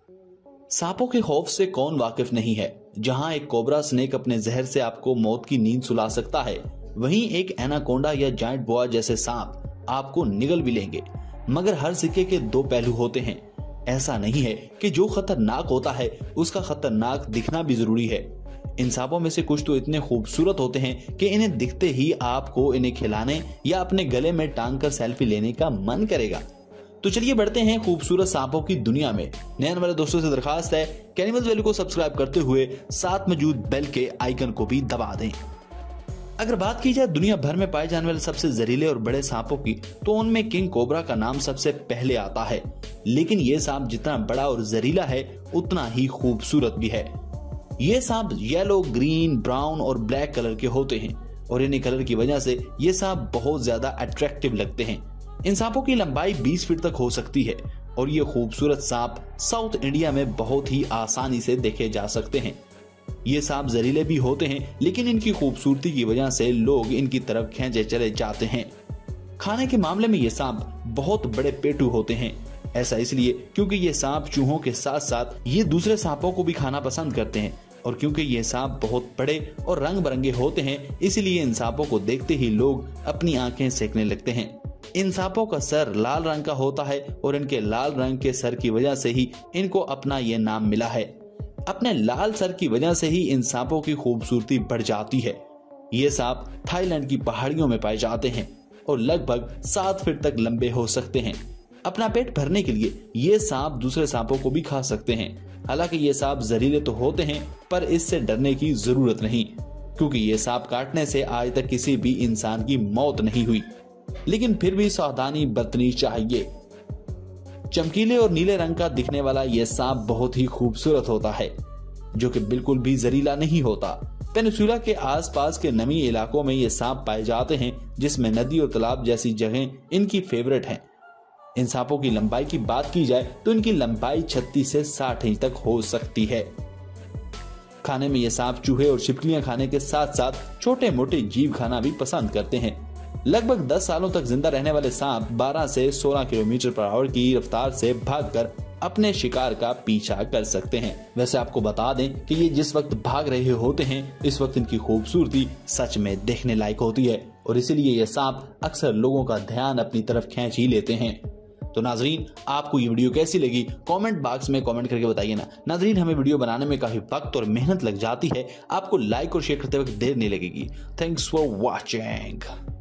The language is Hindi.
सांपों के खौफ से कौन वाकिफ नहीं है। जहां एक कोबरा स्नेक अपने जहर से आपको मौत की नींद सुला सकता है, वहीं एक एनाकोंडा या जायंट बोआ जैसे सांप आपको निगल भी लेंगे। मगर हर सिक्के के दो पहलू होते हैं। ऐसा नहीं है कि जो खतरनाक होता है उसका खतरनाक दिखना भी जरूरी है। इन सांपों में से कुछ तो इतने खूबसूरत होते हैं कि इन्हें दिखते ही आपको इन्हें खिलाने या अपने गले में टांग कर सेल्फी लेने का मन करेगा। तो चलिए बढ़ते हैं खूबसूरत सांपों की दुनिया में। नए आने वाले दोस्तों से दरखास्त है कि एनिमल्स वैल्यू को सब्सक्राइब करते हुए साथ मौजूद बेल के आइकन को भी दबा दें। अगर बात की जाए दुनिया भर में पाए जाने वाले सबसे जहरीले और बड़े सांपों की, तो उनमें किंग कोबरा का नाम सबसे पहले आता है। लेकिन ये सांप जितना बड़ा और जहरीला है उतना ही खूबसूरत भी है। ये सांप येलो, ग्रीन, ब्राउन और ब्लैक कलर के होते हैं और इन्हीं कलर की वजह से ये सांप बहुत ज्यादा अट्रैक्टिव लगते हैं। इन सांपों की लंबाई 20 फीट तक हो सकती है और ये खूबसूरत सांप साउथ इंडिया में बहुत ही आसानी से देखे जा सकते हैं। ये सांप जहरीले भी होते हैं, लेकिन इनकी खूबसूरती की वजह से लोग इनकी तरफ खींचे चले जाते हैं। खाने के मामले में ये सांप बहुत बड़े पेटू होते हैं। ऐसा इसलिए क्योंकि ये सांप चूहों के साथ साथ ये दूसरे सांपों को भी खाना पसंद करते हैं, और क्योंकि ये सांप बहुत बड़े और रंग बिरंगे होते हैं, इसलिए इन सांपों को देखते ही लोग अपनी आंखें सेकने लगते हैं। इन सांपों का सर लाल रंग का होता है और इनके लाल रंग के सर की वजह से ही इनको अपना ये नाम मिला है। अपने लाल सर की वजह से ही इन सांपों की खूबसूरती बढ़ जाती है। ये सांप थाईलैंड की पहाड़ियों में पाए जाते हैं और लगभग 7 फीट तक लंबे हो सकते हैं। अपना पेट भरने के लिए ये सांप दूसरे सांपों को भी खा सकते हैं। हालांकि ये सांप जहरीले तो होते हैं, पर इससे डरने की जरूरत नहीं, क्योंकि ये सांप काटने से आज तक किसी भी इंसान की मौत नहीं हुई। लेकिन फिर भी सावधानी बरतनी चाहिए। चमकीले और नीले रंग का दिखने वाला यह सांप बहुत ही खूबसूरत होता है, जो कि बिल्कुल भी जहरीला नहीं होता। पेनिनसुला के आसपास के नमी इलाकों में ये सांप पाए जाते हैं, जिसमें नदी और तालाब जैसी जगहें इनकी फेवरेट हैं। इन सांपों की लंबाई की बात की जाए तो इनकी लंबाई 36 से 60 इंच तक हो सकती है। खाने में ये सांप चूहे और छिपकलियां खाने के साथ साथ छोटे मोटे जीव खाना भी पसंद करते हैं। लगभग 10 सालों तक जिंदा रहने वाले सांप 12 से 16 किलोमीटर पर आवर की रफ्तार से भागकर अपने शिकार का पीछा कर सकते हैं। वैसे आपको बता दें कि ये जिस वक्त भाग रहे होते हैं, इस वक्त इनकी खूबसूरती सच में देखने लायक होती है और इसीलिए ये सांप अक्सर लोगों का ध्यान अपनी तरफ खींच ही लेते हैं। तो नाजरीन, आपको ये वीडियो कैसी लगी कमेंट बॉक्स में कमेंट करके बताइए ना। नाजरीन, हमें वीडियो बनाने में काफी वक्त और मेहनत लग जाती है, आपको लाइक और शेयर करते वक्त देर नहीं लगेगी। Thanks for watching.